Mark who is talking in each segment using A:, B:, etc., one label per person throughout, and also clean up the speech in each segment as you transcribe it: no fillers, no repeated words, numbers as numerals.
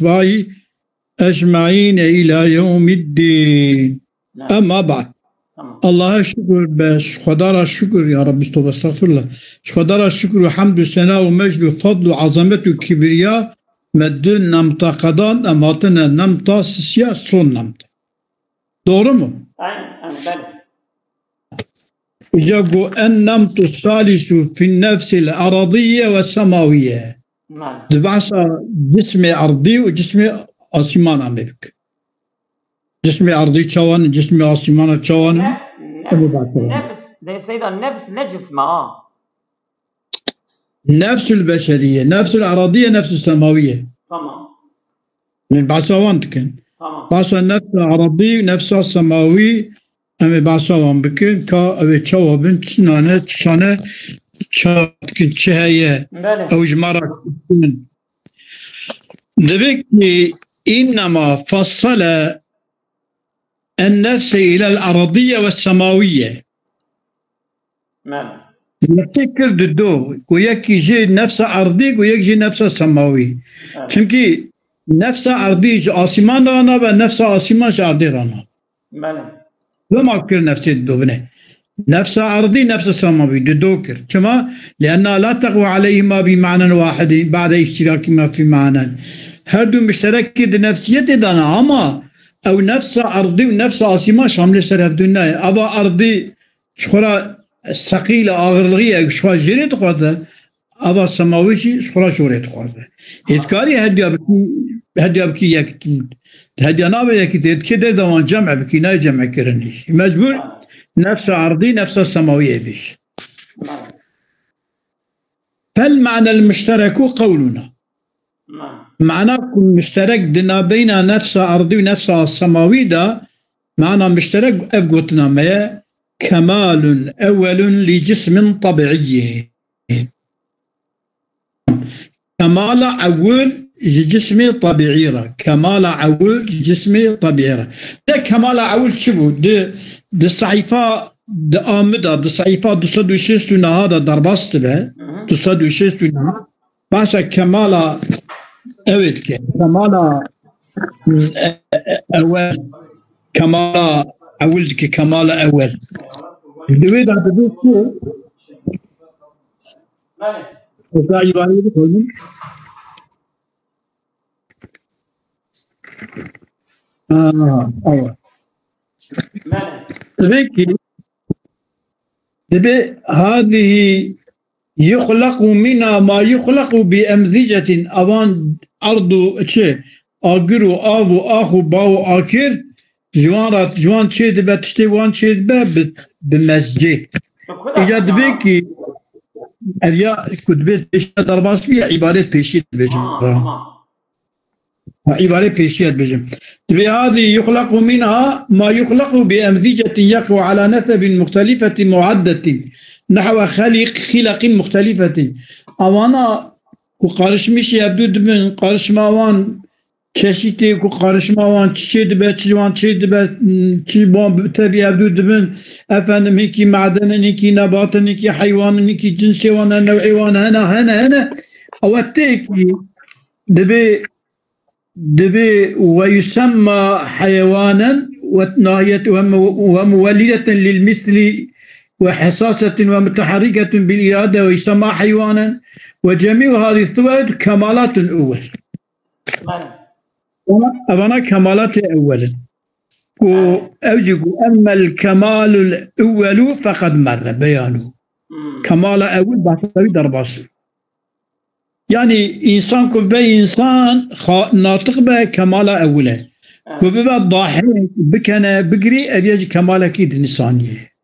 A: وأصحابه أجمعين إلى يوم الدين. أما بعد، الله شكر بس خدا الشكر يا رب استغفر الله خدا الشكر وحمد وثناء ومجد وفضل وعظمة وكبرياء مدن نمتا قدان أماتنا نمتا سيا صون نمتا. doğru mu?
B: Aynen.
A: يقول النمط الثالث في النفس الأرضية والسماوية. دبعث جسم أرضي وجسم آسمان أمريك. جسم أرضي شوان جسم آسمان شوان.
B: نفس they say that نفس نجسم
A: نفس البشرية نفس الأرضية نفس السماوية.
B: تمام.
A: من بعثوان تكن.
B: تمام.
A: بعث نفس الأرضي نفس السماوي أم بعثوان بكن كا أبي شوا بنت شانة شاتكن شهية أو جمارك. دبك إنما فصل النفس إلى الأرضية والسماوية. يفكر دو ويك يجي نفس أرضي ويك يجي نفس سماوي. çünkü نفس أرضي آسمان رانا ونفس آسمان أرضي رانا. لما أفكر نفسي دوبنه. نفس أرضي نفس سماوي دوكر. كما لأن لا تقوى عليهما بمعنى واحد بعد اشتراكهما في معنى. هردو مشترك نفسية دانا أما أو نفس أرضي ونفس آسمان شامل سرف دنيا. أبا أرضي شخرا ثقيلة أغرغية شخرا جريت خواته أبا سماوي شخرا شوريت خواته. إذكاري هدي أبكي يكتن هدي أنا بيكتن كده دوان جمع بكي نا جمع كرنيش مجبور نفس أرضي نفس السماوية بيش. فالمعنى المشترك قولنا معنى مشترك دنا بين نفس أرضي ونفس السماوي ده معنى مشترك أفقتنا ما كمال أول لجسم طبيعي. كمال أول جسم طبيعي كمال أول جسم طبيعي. ده كمال أول شبو ده الصحيفة ده آمدة ده الصحيفة 206 هذا دربست به 206 بس كمال أول كمال أول كمال أول كمال أول دويد هذا دوسو وزاي باني بقولون أول تبي هذه يخلق منها ما يخلق بأمزجة أوان أرض شيء أجرو أبو أخو باو آخر جوان شيء دبا تشتي وان شيء دبا بمسجد. إذا دبيكي أريا كتبت بيشي درباس بيها عبارة بيشي بيجم. عبارة بيشي بيجم. تبي هذه يخلق منها ما يخلق بأمزجة يقع على نسب مختلفة معدة نحو خلق مختلفة. أوانا وقارش مش يبدو دبن قارش ماوان چشیتی کو قارش ماوان چی دبه چیوان چی دبه چی بام تبی يبدو دبن افندم هيكي معدن هيكي نبات هيكي حيوان هيكي جنسي وانا نوعي وانا هنا اوتيكي دبي ويسمى حيوانا وتناهية ومولدة للمثل وحساسة ومتحركة بالإرادة ويسمى حيوانا. وجميع هذه الصور كمالات أول. أبنا كمالات أولا أوجب أما الكمال الأول فقد مر بيانه. كمال أول بحثي درباس يعني إنسان كبه إنسان ناطق به كمال أولا كبه ضاحك بكنا بقري أبيج كمال أكيد إنسانية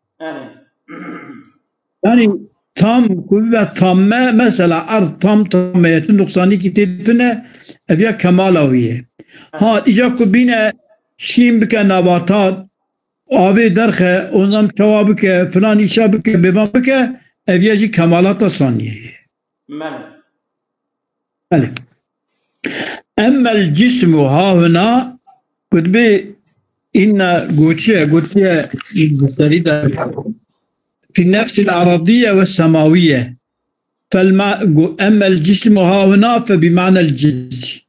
A: يعني tam kuvvet tamme mesela ard tam yetin 92 tane evya kemalaviye. Ha icak kubine şim bike nabatat abi derxe ondan cevabı ke falan işe bike bevan bike evyacı kemalata saniye. Mele. Emmel cismu ha huna kutbi inna gutiye في النفس الأرضية والسماوية. أما الجسم ها هنا فبمعنى الجنس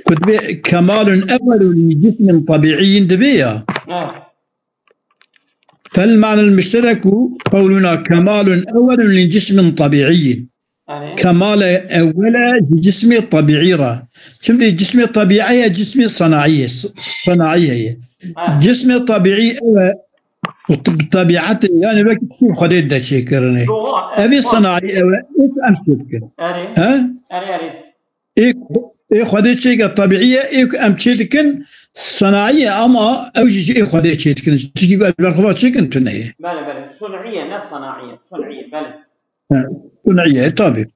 A: كتب كمال أول لجسم طبيعي دبيا. فالمعنى المشترك قولنا كمال أول لجسم طبيعي. كمال أول لجسم طبيعي را. شمت جسم طبيعي جسم صناعية. جسم طبيعي بطبيعته يعني بك كيف خديت ده شيء كرني. أبي صناعي أو إيش أمشي كده. ها؟ إيه خديت شيء طبيعية إيه أمشي كن صناعية أما أو شيء خديت شيء كن تيجي بالخبات شيء كن تنيه.
B: بله صناعية ناس صناعية بله.
A: صناعية طبيعي.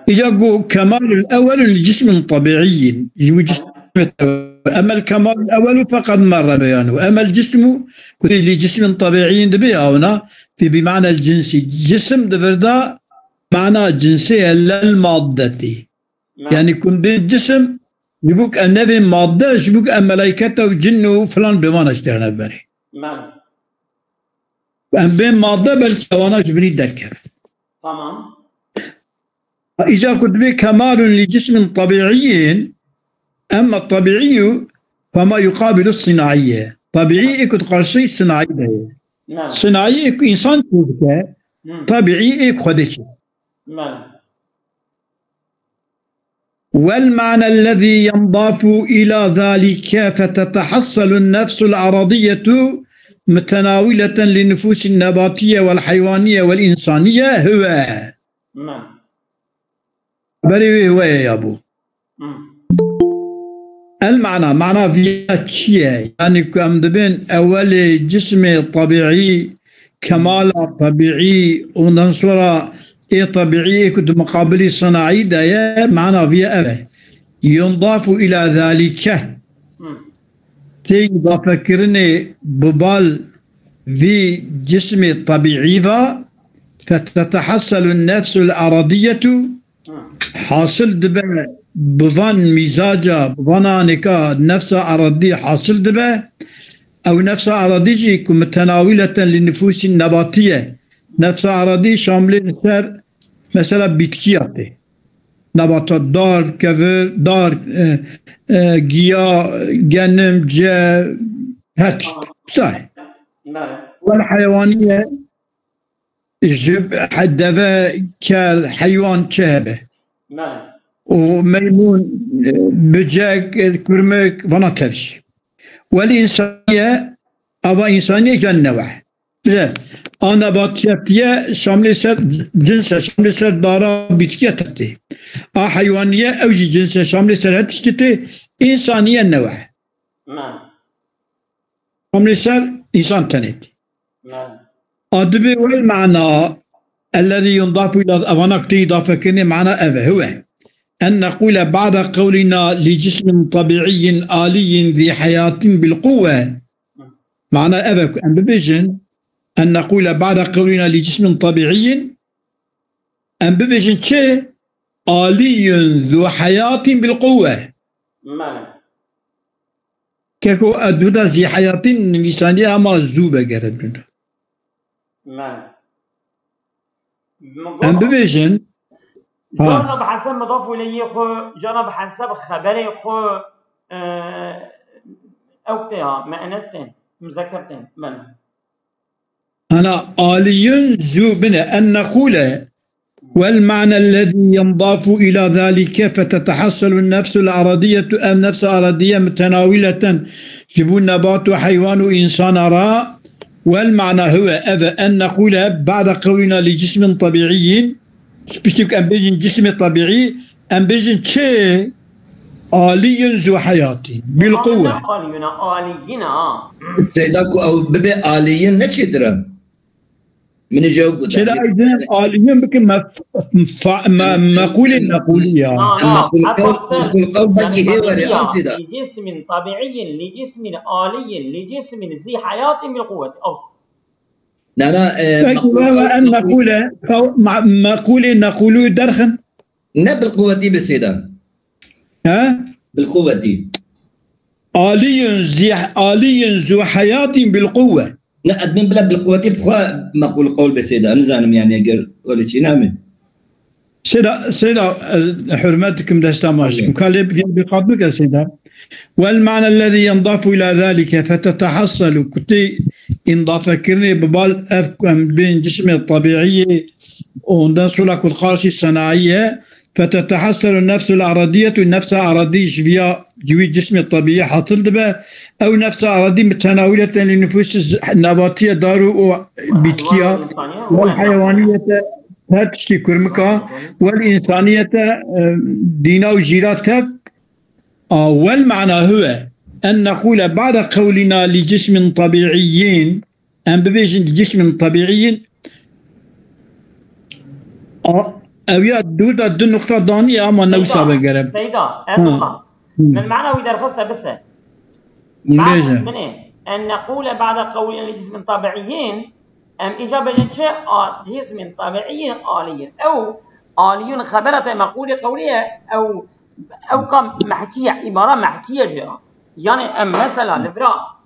A: إذا جو كمال الأول لجسم طبيعي يوجد. أما الكمال الأول فقد مر بيانه. أما الجسم لجسم طبيعي دبي هنا في بمعنى الجنسي جسم دفردا معنى جنسية للمادة يعني كن الجسم يبوك النبي مادة يبوك الملائكة وجن وفلان بمعنى اشتغلنا بري أم بين مادة بل سوانا جبني ذكر
B: تمام.
A: إذا كنت كمال لجسم طبيعي أما الطبيعي فما يقابل الصناعية. طبيعي يكون قرصي صناعي ده. صناعي يكون إنسان كذا. طبيعي يكون خدش. والمعنى الذي ينضاف إلى ذلك فتتحصل النفس العرضية متناولة للنفوس النباتية والحيوانية والإنسانية هو. بري هو يا أبو. المعنى معنى فيها يعني كم دبين أول جسم طبيعي كمال طبيعي وننصر إيه طبيعي كنت مقابلي صناعي ده معنى فيها ينضاف إلى ذلك تيجي فكرني ببال في جسم طبيعي فتتحصل النفس الأرضية حاصل دبا بفان مزاجا بفانا نكا نفس أراضي حاصل دبا أو نفس أراضي متناولة للنفوس النباتية. نفس أراضي شاملة سر مثلا بيتكياتي نباتات دار كفر دار جيا جنم جا هاتش صحيح. والحيوانية جب حدفا كالحيوان شهبه وميمون بجاك كرمك فنطرش. والإنسانية أبا إنسانية جنوع لا أنا باتشافية شامل سر جنسة شامل سر دارا بيتكية تتي حيوانية أو جنسة شامل سر هتشتتي إنسانية نوع شامل سر إنسان تنتي أدبي والمعنى الذي ينضاف إلى أفناك إضافة كني معنى أبا هو أن نقول بعد قولنا لجسم طبيعي آلي ذي حياة بالقوة معنى أبا أن ببيجن أن نقول بعد قولنا لجسم طبيعي أن ببيجن شيء آلي ذو حياة بالقوة كيكو أدودا ذي حياة نفسانية أما زوبة قرد أن ببيجن
B: جانا بحسب مضاف إليه خو جانا بحسب خبري خو أوكتها مأنستين مذكرتين من
A: أنا آلي زوبنا أن نقول والمعنى الذي ينضاف إلى ذلك فتتحصل النفس الأرضية أم نفس أرضية متناولة جبون نبات وحيوان وإنسان راء. والمعنى هو أن نقول بعد قولنا لجسم طبيعي بشتك أم بيجن جسم طبيعي أم بيجن شيء آلي ذو حياتي بالقوة
B: آلينا
C: سيداكو أو ببي آليين نشدرا من يجاوب
A: شدا أيضا آليين بكم مقولة نقولية
C: نقول قول بكي هيوري
B: سيدا لجسم طبيعي لجسم آلي لجسم ذي حياة بالقوة أوصل
A: أن نقول مقولة نقول درخن
C: لا بالقوة دي بسيدا
A: ها
C: بالقوة دي
A: آلي ذو حياة بالقوة
C: لا أدمن بلا بالقوة دي بخوا مقول قول بسيدا أنا زانم يعني أقول ولا شيء نامن
A: سيدا حرمتكم دستاماشكم قال بقدمك سيدا. والمعنى الذي ينضاف إلى ذلك فتتحصل كتي انضاف كرني ببال أفكم بين جسم الطبيعي ونصل لك القاسي الصناعية فتتحصل النفس الأرضية والنفس الأرضية فيها جوي جسم الطبيعي حاصل دبا أو نفس أرضية متناولة للنفوس النباتية دارو بيتكيا والحيوانية هاتشتي كرمكا والإنسانية دينا وجيراتها. والمعنى هو أن نقول بعد قولنا لجسم طبيعيين أم ببيجن لجسم طبيعي أويا دودا دو نقطة دانية أما نوسا بقرب
B: سيدا من معنى وإذا رخصة بس من أن نقول بعد قولنا لجسم طبيعيين أم إجابة جسم طبيعي آلي أو آلي خبرة مقولة قولية أو كم محكية عبارة محكية جرا يعني أم مثلا الإبراء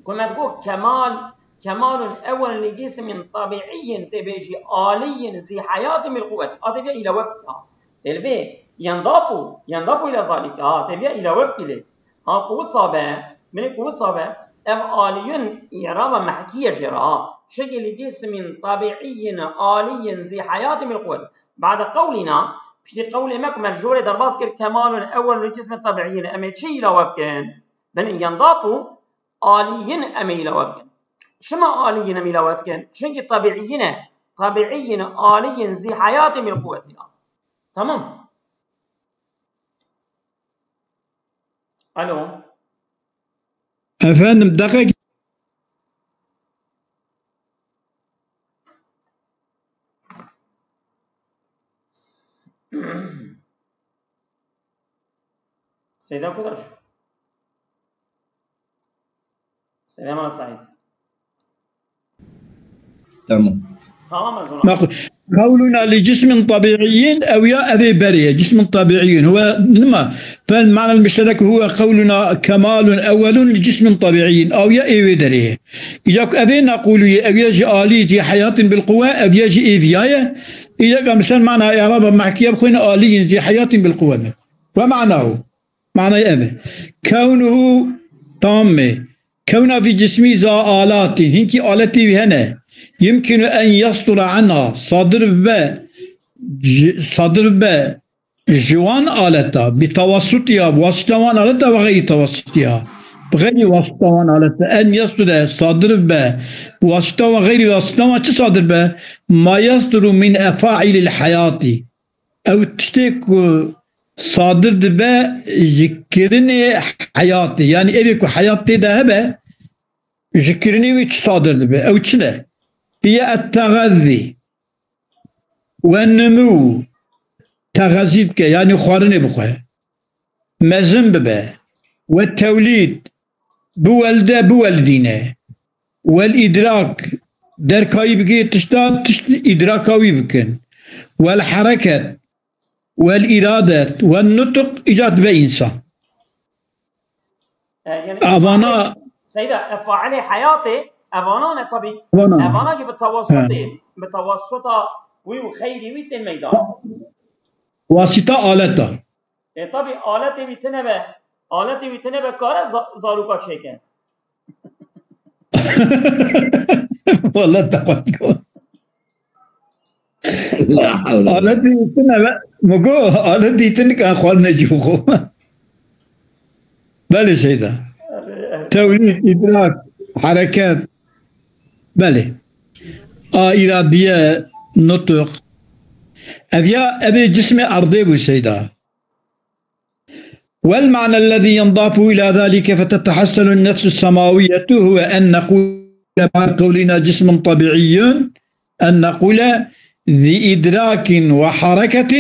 B: كما تقول كمال أول لجسم طبيعي تبيجي آلي ذي حياة من القوة تبيع إلى وقتها تلبي ينضاف إلى ذلك تبيع إلى وقت له قوة صابة من قوة صابة أم آلي إعراب محكية جرا شكل جسم طبيعي آلي ذي حياة من القوة بعد قولنا بشتي قولي ماك مرجوري در باسكر كمال أول لجسم الطبيعيين أمي تشي إلى وبكن لأن ينضافوا آليين أمي إلى وبكن شما آليين أمي إلى وبكن شنك طبيعيين آليين ذي حياة من قوتنا تمام. ألو
A: أفندم دقيقة
B: سيدنا كدرش سيدنا مال سعيد
A: تمام. قولنا لجسم طبيعي أو يا أبي بريه جسم طبيعي هو لما فالمعنى المشترك هو قولنا كمال أول لجسم طبيعي أو يا أبي دريه إذا أبي نقول أو يجي آلي جي حياة بالقوة أو يجي إيفياية إذا مثلا معنى إعراب محكية بخونا آلي جي حياة بالقوة ومعناه معنى أبي كونه تام كونه في جسمي ذا آلات هنكي آلاتي بهنا يمكن أن يصدر عنها صدر ب جوان آلتها بتوسطها بواسطوان آلتها وغير توسطها بغير واسطوان آلتها أن يصدر صدر ب بواسطة وغير واسطوان تصدر ب ما يصدر من أفاعل الحياة أو تشتك صادر ب ذكرني حياتي يعني إذا حياتي ذهب ذكرني ويش صادر ب أو تشله هي التغذي والنمو تغذي بك يعني خوارني بخواه مزن ببه والتوليد بولده بولدينه والإدراك دركاي بكي تشتاد إدراكاوي بكن والحركة والإرادة والنطق إيجاد بإنسان
B: يعني
A: أفانا
B: سيدة أفعالي حياتي أفانا طبي أفانا جي بتوسطة وخيري ويت الميدان
A: واسطة آلتا
B: طبي آلتي ويتنبه كارا زاروكا شيكا
A: والله تقوى آلتي ويتنبه مقو آلتي ويتنبه كان خوال نجيبه بلي سيدة توليد إدراك حركات بلي إرادية نطق أبي جسم أرضي بسيدة والمعنى الذي ينضاف إلى ذلك فتتحسن النفس السماوية هو أن نقول بعد قولنا جسم طبيعي أن نقول ذي إدراك وحركة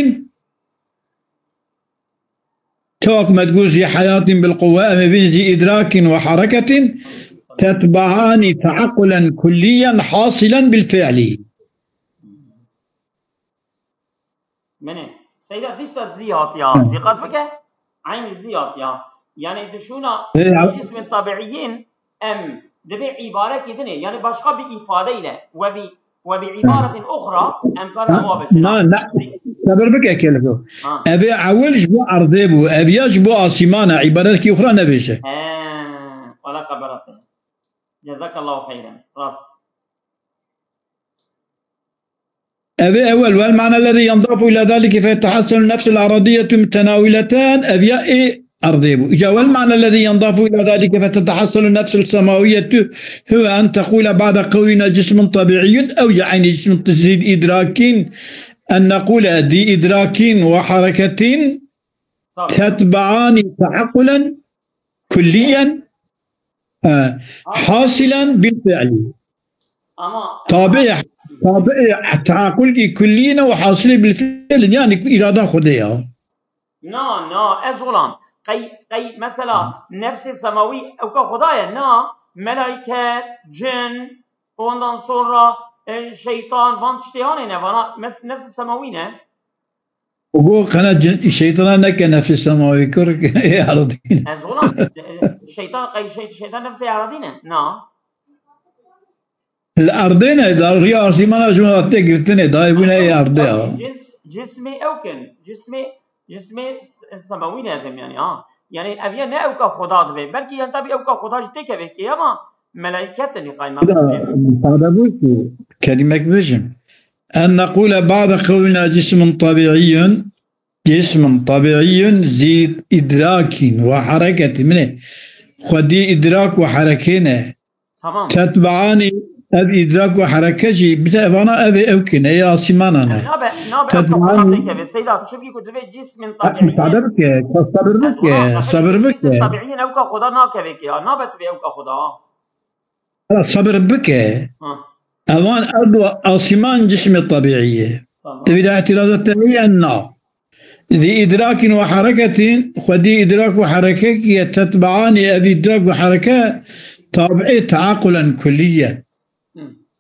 A: توك ما تقول ذي حياة بالقوة أما بين ذي إدراك وحركة تتبعان تعقلا كليا حاصلا بالفعل.
B: مني سيدة دي الزيات يا دقت بك عين الزيات يا يعني دشونا جسم طبيعيين أم دبي عبارة كده يعني باشقى بإفادة له وبي وبعبارة أخرى أم قال هو
A: لا صبر بك كلفو أبي عولش بو أرضي بو أبياش بو آسمانا عبارات كي أخرى نبيشه
B: ولا خبرته. جزاك الله خيرا. راست.
A: أبي أول والمعنى الذي ينضاف إلى ذلك فيتحصل النفس الأرضية متناولتان أبياء أرضيبو إجا والمعنى الذي ينضاف إلى ذلك فتتحصل النفس السماوية هو أن تقول بعد قولنا جسم طبيعي أو يعني جسم تزيد إدراك أن نقول دي إدراك وحركة تتبعان تعقلا كليا حاصلا بالفعل طابع تعقل كليا وحاصل بالفعل يعني إرادة خديها
B: أزغلان قي مثلا نفس السماوي أو كخدايا ملائكة جن وندان صورة الشيطان فان تشتيهاني نفانا نفس السماوي
A: وقو قناة الشيطان نك نفس السماوي كرك يعرضين
B: أزغلان الشيطان نفسه يعرضين
A: الأرضين إذا ريا سيمانا جمعة تقرتني دايبين أي أرضها
B: جسمي أوكن جسمي سماوي نفهم يعني أبيا نه أوكا خدا دوي بلكي ينتبه أوكا خدا جتك بكي أما ملائكتني قائمة
A: هذا بوكي كلمة بجم أن نقول بعد قولنا جسم طبيعي زيد إدراك وحركة منه خدي إدراك وحركة
B: تمام
A: تتبعاني أبي إدراك وحركة بتأبانا أبي أوكن أي آسمانا
B: تتبعاني سيدات شوفي كنت في جسم طبيعي
A: صبر بك
B: طبيعي أوكا خدا ناكبك نابت في أوكا خدا
A: صبر بك أوان أدوى آسمان جسم طبيعية تريد اعتراضات هي أن ذي إدراك وحركة خدي إدراك وحركة تتبعان أبي إدراك وحركة طابعي تعاقلا كليا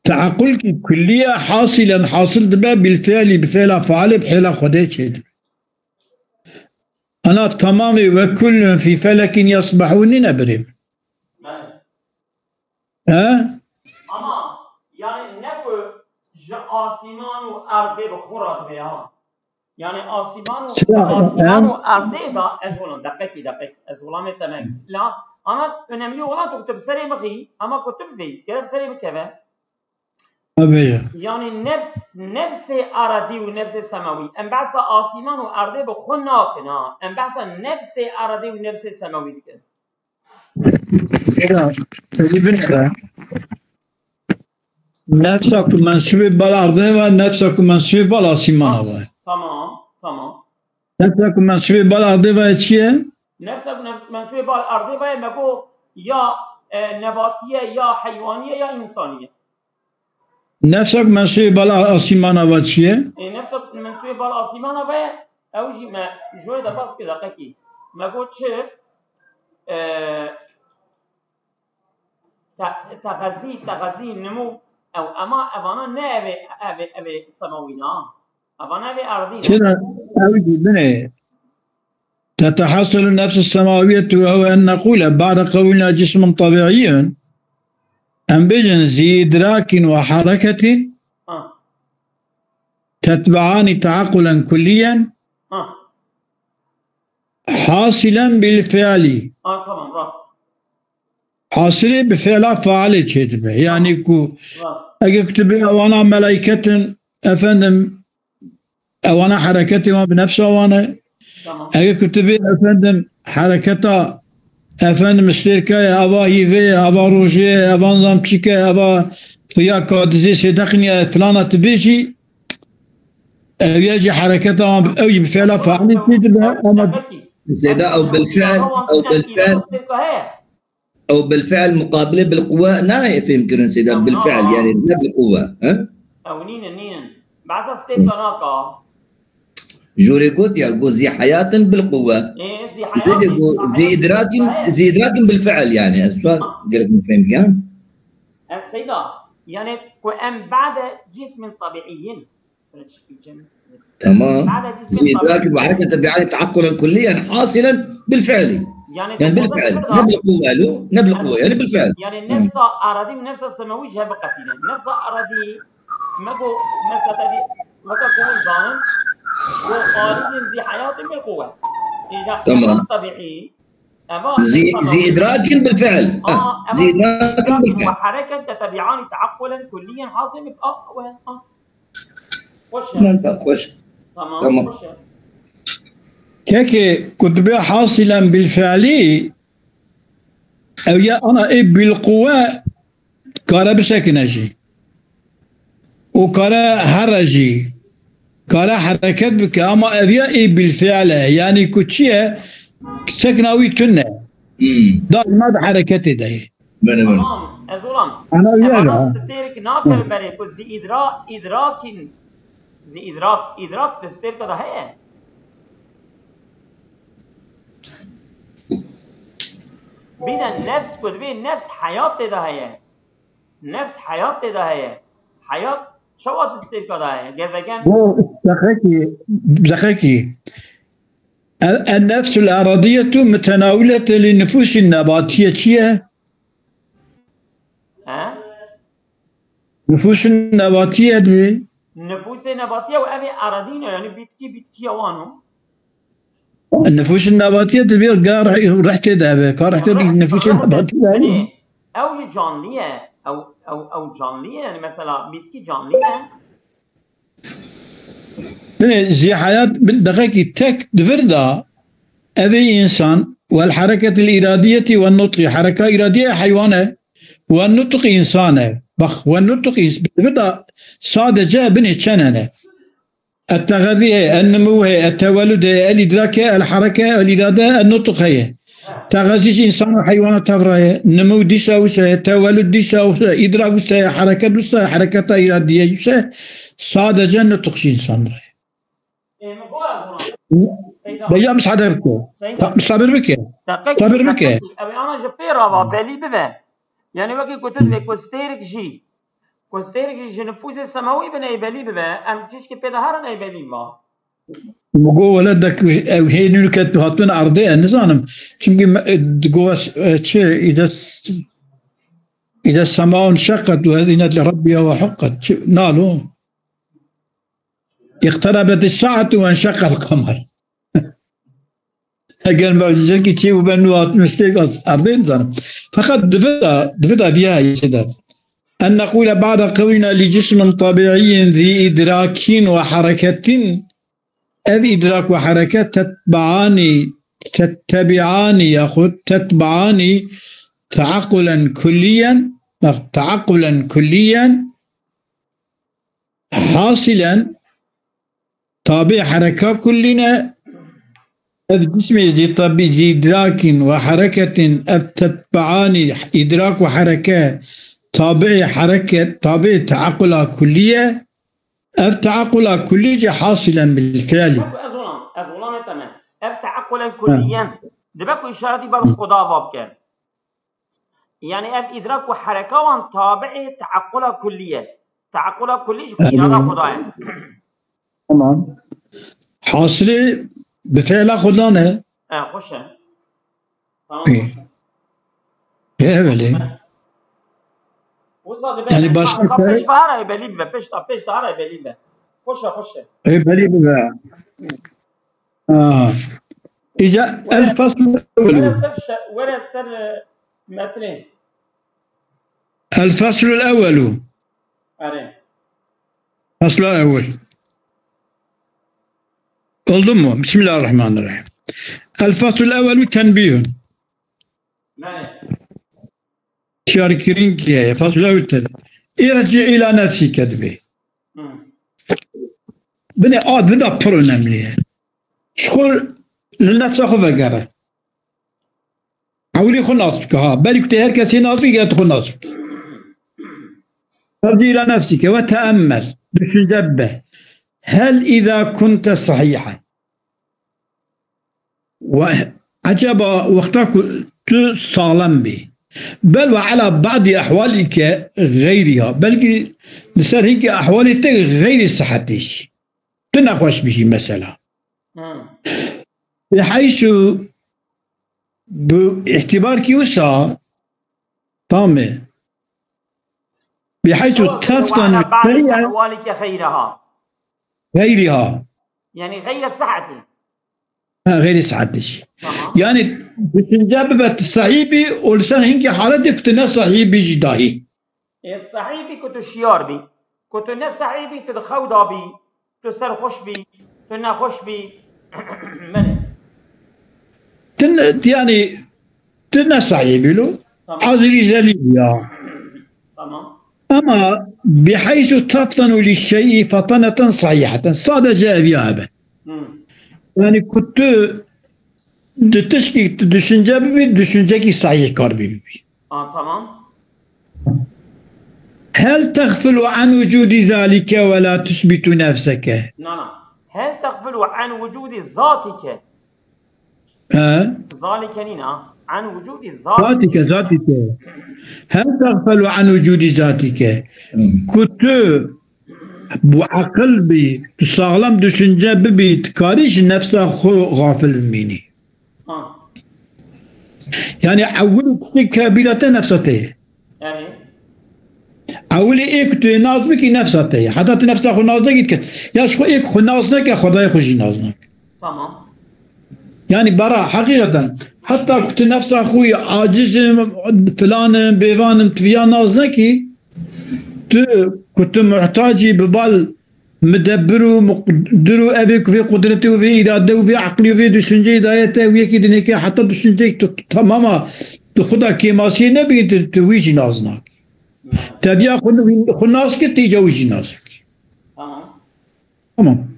A: تعاقل كلية حاصل دبا بالفعل بفعل أفعال بحيل خديت أنا تمام وكل في فلك يصبحون نبرم
B: أما يعني نقول آسمان وأرض بخورات بها يعني آسمان وأرض دا أزولان دقيق أزولان تمام لا أنا önemli olan كتب سري مخي أما كتب في كيف سري بكذا يعني نفس أراضي ونفس سماوي أم بعث آسمان وأرض بخونا كنا أم بعث نفس أراضي ونفس سماوي
A: كده نفسك منسوب بالأرض ونفسك منسوب بالآسمان
B: تمام
A: نفسك منسوب بالأرض وإيشية
B: نفسك منسوب بالأرض ومقو يا نباتية يا حيوانية يا إنسانية
A: نفسك منسوب بالآسمان وإيشية
B: نفسك منسوب بالآسمان و أوجي ما جوي ده بس كده قكي مقو چه تغذي نمو أو أما أبانا نه أبي سماوينا أبانا أبي أرضينا
A: كده أوجي بني تتحصل النفس السماوية وهو أن نقول بعد قولنا جسم طبيعي أم بجن زي إدراك وحركة تتبعان تعقلا كليا حاصلا بالفعل
B: تمام راست
A: حاصلة بفعل فعل كتبه يعني كو أكتب وانا ملائكة أفندم وانا حركتي بنفسه وانا أكتب أفندم حركته أفندم اشتركة أبا هيفي أبا روجي أبا نظام تشيكا أبا فيا كادزي صدقني فلانة تبيجي يجي حركته أو بفعل فعل كتبه
C: زيدا أو بالفعل مقابلة بالقوة نايف يمكن سيدا بالفعل يعني لا بالقوة
B: أو نين بعد استيقناك
C: جوري قلت يا زي حياة بالقوة
B: زي حياة
C: زي إدراك بالفعل يعني السؤال قلت مفهم كان
B: السيدة يعني كأن بعد جسم طبيعي
C: تمام زي إدراك وحركة تبعات تعقلا كليا حاصلا بالفعل يعني بالفعل نبل قوة يعني بالفعل
B: يعني نفس أراضي ونفس السماوي جهة بقتنا نفس أراضي ماكو مثلا تدي ماكو قوة ظالم وخارج زي حياة بالقوة.
C: تمام.
B: طبيعي
C: زي إدراك بالفعل. زي إدراك بالفعل
B: وحركة تتبعان تعقلا كليا حاصل
C: خش.
B: تمام.
A: كيكي كتب حاصلا بالفعل أو يا أنا إيه بالقوة كارا بسكنجي وكارا هرجي كارا حركات بك أما أبيا إيه بالفعل يعني كتشيه سكناوي تنة دائما هذا حركتي ده
B: تمام أزولام
A: أنا وياها
B: ستيرك ناكر بريكو زي إدراك تستيرك ده هي بيدا نفس كتبه نفس حياتي ده هي نفس حياتي ده هي حياة شو تستيرك ده هي جزاكان
A: زخيكي النفس الأرضية متناولة للنفوس النباتية نفوس النباتية دي
B: نفوس النباتية وأبي أراضينا يعني بيتكي وانو
A: النفوس النباتية تبي رحت ده رحت النفوس النباتية
B: أو جانلية أو جانلية يعني مثلا بيتكي جانلية
A: زي حياة دقيقة تك دفردا أبي إنسان والحركة الإرادية والنطق حركة إرادية حيوانة والنطق إنسانة بخ والنطق بدأ صاد جاء بني تشننه التغذية النمو التولد الإدراك الحركة الإرادة النطق هي تغذية إنسان وحيوان تفرع نمو ديسا وسا تولد ديسا وسا إدراك وسا حركة وسا حركة إرادية وسا صاد جاء نطق إنسان بيا مش حدا بك مش صابر بك صابر بك
B: أبي أنا جبيرة بالي ببا يعني وقت كنت لك كوستيرك جي نفوس السماوي بنا بالي ببا أم تيجي كبيرة هرنا يبالي ما
A: مقول ولدك هي نلقت هاتون أرضية نزانم شمكي تقوس شيء إذا السماء انشقت وأذنت لربها وحقت نالو اقتربت الساعة وانشق القمر قال معجزة كي وبنوات مستيقظ أرضين زنم فقط دفتا فيها يا سيدات أن نقول بعد قولنا لجسم طبيعي ذي إدراك وحركة أذ إدراك وحركات تتبعان تعقلا كليا حاصلا طابع حركة كلنا الجسم ذي إدراك وحركة تتبعان إدراك وحركة طابع تعقل كلية التعقل كلية حاصلا بالفعل
B: أظلام تمام تعقلا كليا دبكو إشارة بر خدا وابكر يعني إدراك وحركة وان طابع تعقل كلية إرادة خدا
A: تمام حاصل بفعل خدانه
B: خوشه
A: ايه بله
B: يعني باش پیش بهاره بلیبه پیش داره بلیبه خوشه
A: ايه بلیبه اجا الفصل الاول
B: ولا سر متنين
A: الفصل الاول الفصل الاول انضموا بسم الله الرحمن الرحيم الفصل الأول تنبيه شاركين كيه الفصل الأول ارجع إلى نفسك كذبه بني بدا برونم ليه شغل للنفس أخذ قرر عولي خناصك بالك تهر كسي ناصك يدخل ناصك ارجع إلى نفسك وتأمل بشجبه هل إذا كنت صحيحا وعجب وقتك صالم به بل وعلى بعض أحوالك غيرها بل نسأل هيك أحوالك غير صحتك تناقش به مثلا بحيث باعتبار كيوسا طامة بحيث تفطن
B: بعض الأحوال كغيرها
A: غيرها
B: يعني غير صحته
A: غير صحتش يعني بتنجاب الصحيبي ولسان هنك حالتك كنت صحيبي جداهي
B: الصحيبي كنت شيار بي كنت ناس صحيبي تدخوضا بي تسرخش بي تنخش بي من
A: يعني تنا صحيبي له عذري زليا
B: تمام
A: أما بحيث تفطن للشيء فطنة صحيحة صاد جاء بها يعني كنت تشكي düşünce bir düşünce ki sahih kar bir.
B: تمام.
A: هل تغفل عن وجود ذلك ولا تثبت نفسك؟
B: نعم. هل تغفل عن وجود ذاتك؟ ذلك نينا عن وجود
A: ذاتك. هل تغفل عن وجود ذاتك؟ كنت بعقل بي sağlam düşünce bir tkariş nefse غافل مني. يعني أول كابلة نفسته.
B: يعني
A: أول إيه كتير نازمك نفسته حتى نفسه خو نازنك يا شو إيه خو نازنك يا خداي خوشي نازنك.
B: تمام.
A: يعني برا حقيقة حتى كنت نفسه أخوي عاجز فلان بيفان تفيا نازنك كنت محتاجي ببال مدبرو مقدرو أبيك في قدرته وفي إرادته وفي عقله وفي دشنجي دايته ويكي دنيكي حتى دشنجي تماما خدا كيماسي نبي تويجي نازناك تبيا خناس كي تيجويجي نازك تمام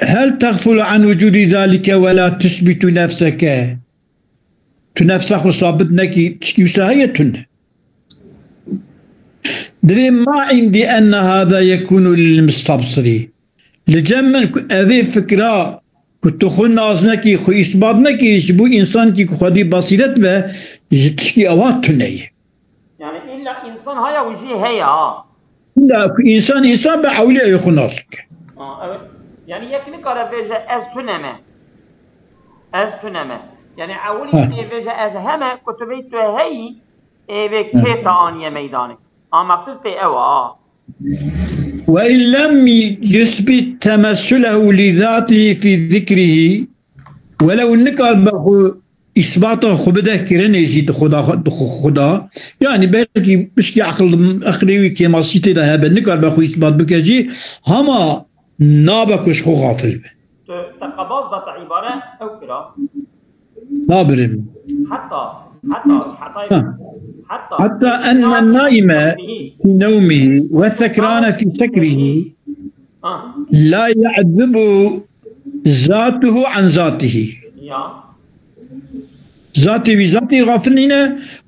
A: هل تغفل عن وجود ذلك ولا تثبت نفسك تنفسك صابت نكي تشكيوسا هي تنه دري ما عندي أن هذا يكون للمستبصري لجمن هذه فكرة كنت خو نازنكي خو إثباتنكي يشبو إنسان كي خدي بصيرت به تشكي أوات تنية
B: يعني إلا إنسان هيا وجي هيا
A: لا إنسان بعولي يخو نازك
B: يعني يكني كارا فيجا أز تنمى يعني عولي فيجا أز هما كتبيتو هي إيه كيتا آنية ميدانك مقصود في
A: وإن لم يثبت تمثله لذاته في ذكره ولو نكر بخو إثباته خبده كرن يزيد خدا يعني بلكي مش عقل أخريوي كما سيتي ده نكر بخو إثبات بكجي هما نابكش خو غافل
B: تقباز ذات عبارة أو كرا
A: نابرم حتى أن النائم في نومه والسكران في سكره لا يعذب ذاته عن ذاته ذاته بذاته غافلين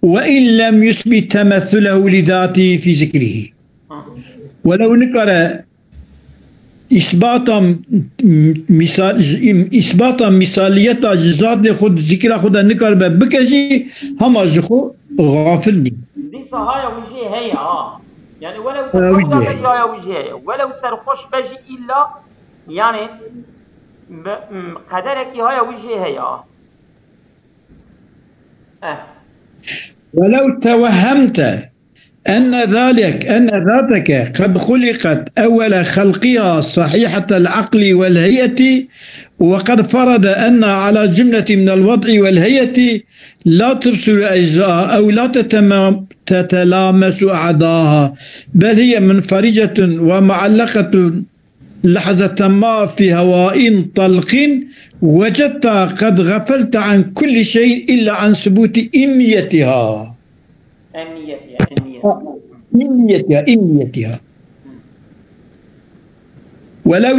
A: وإن لم يثبت تمثله لذاته في ذكره ولو نكر إثباتا مثالية ذات خود ذكر خود نكر بكشي هما جخو غافلني
B: دي صهايا وجه هي يعني ولو تقوضا بجايا وجه هي ولو سرخوش بجي إلا يعني قدرك هاي وجه هي
A: ولو توهمت أن ذاتك قد خلقت أول خلقها صحيحة العقل والهيئة وقد فرض أن على جملة من الوضع والهيئة لا تبصر أجزاء أو لا تتلامس أعضاءها بل هي منفرجة ومعلقة لحظة ما في هواء طلق وجدت قد غفلت عن كل شيء إلا عن ثبوت إمنيتها إمنيتها ولو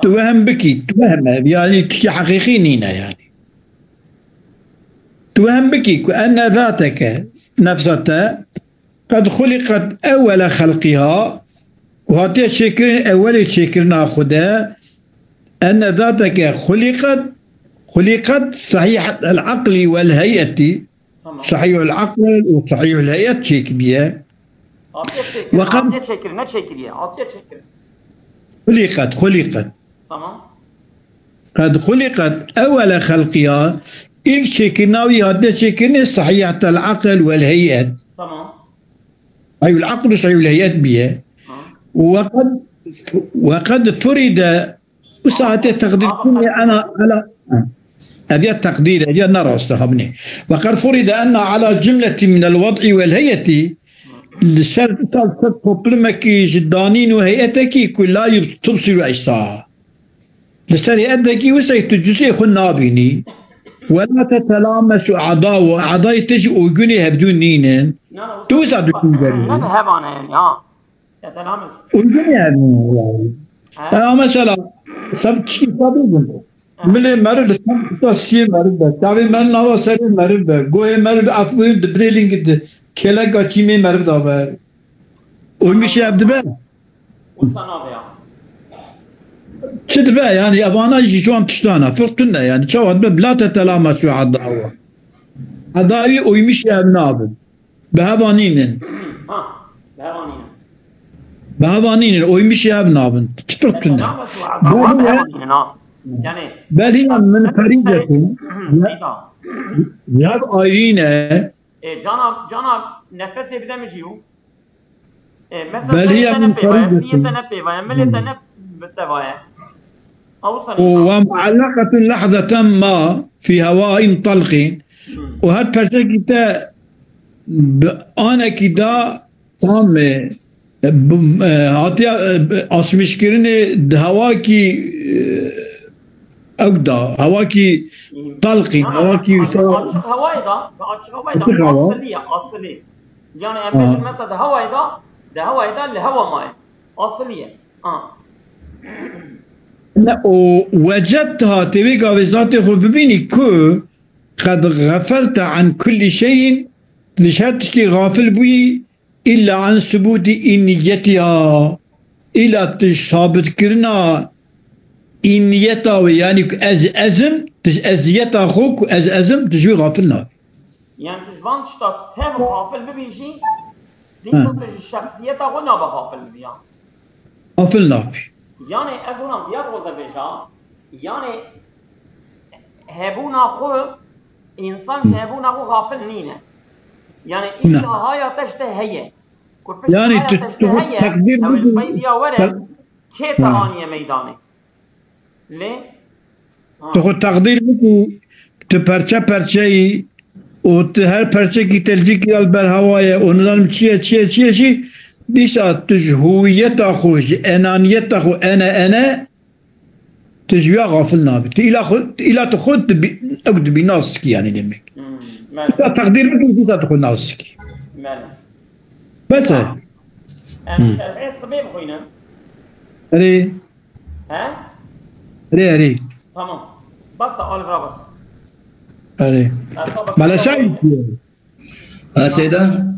A: توهم بك يعني تشي حقيقي هنا يعني توهم بك أن ذاتك نفسها قد خلقت أول خلقها وهاتي شكر أول شكر ناخذها أن ذاتك خلقت صحيحة العقل والهيئة صحيح العقل وصحيح الهيئة شيك بيها
B: وقد
A: خلقت
B: تمام
A: قد خلقت أول خلقها إلك شكرناوي هذا شكرنا صحيحة العقل والهيئة.
B: تمام.
A: أي العقل صحيح والهيئة بها. وقد فرض وساعة تقدير أنا على هذه التقدير هذه نرى استخبني. وقد فرض أن على جملة من الوضع والهيئة لسر بروبلمك جدانين وهيئتك كلها تبصر أجساها. لسر هيئتك وسيتجسي خنا بيني ولا تتلامس أعضاء تجي ويقولي هبدون نين توسع دكتور
B: لا بهبانة يعني تتلامس
A: ويقولي هبدون مثلا سب شيء صابون ملي مرد سب شيء مرد تابي من نوا سر مرد جوه مرد أفوين دبريلينج كلا كاتيمي مرد أبى ويمشي عبد بقى
B: والصنابع
A: شد بقى يعني أبانا يجون تشتانا فرقنا يعني شو هذا بلا تتلامس مع الدعوة هذاي ويمشي عبد بهبانين بهبانين ويمشي عبد فرقنا
B: يعني
A: بل هي من فريدة يا آيرينة
B: جناب نفسي بدأ مجيو
A: بل هي من فريدة ومعلقة لحظة ما في هواء طلق وهذا فرشة أنا كده تام هاتي أسمش كرني هواكي أبدا هواكي طلقي هواكي
B: هواي ده أصلية يعني أمشي مثلا ده هواي ده اللي هوا ماي أصلية
A: لا وجدتها تبيك بذاتي ببيني كو قد غفلت عن كل شيء لشهدت غافل بي إلا عن ثبوت إنيتها إلى تثابت كرنا إنيتها يعني أزم أزيتها خوك أزم تجوي غافلنا
B: يعني تجوان شتا تاب غافل ببيجي دي صفر شخصيتها غنا بغافل بيا
A: غافلنا
B: يعني أذونا بيات وزبيجا يعني هبونا خو إنسان هبونا خو غافل نينه يعني إذا هاي تشتهي
A: يعني تقدير
B: أو الفيديا ورد كي ترانية ميداني ليه؟
A: تاخد تقدير بكي تبرچه وهر پرچه کی تلجی کی البر هوایه و نظام چیه دیسا تج هویت خوش انانیت خو انا تجویا غافل نابت الى تخد اقد بناسك يعني دمك تقدير بك دیسا تخد ناسك بس
B: الشافعي الصبيب خوينا
A: اري
B: ها
A: اري
B: تمام بس اوليفرا بس
A: اري مالا شايف
C: سيدة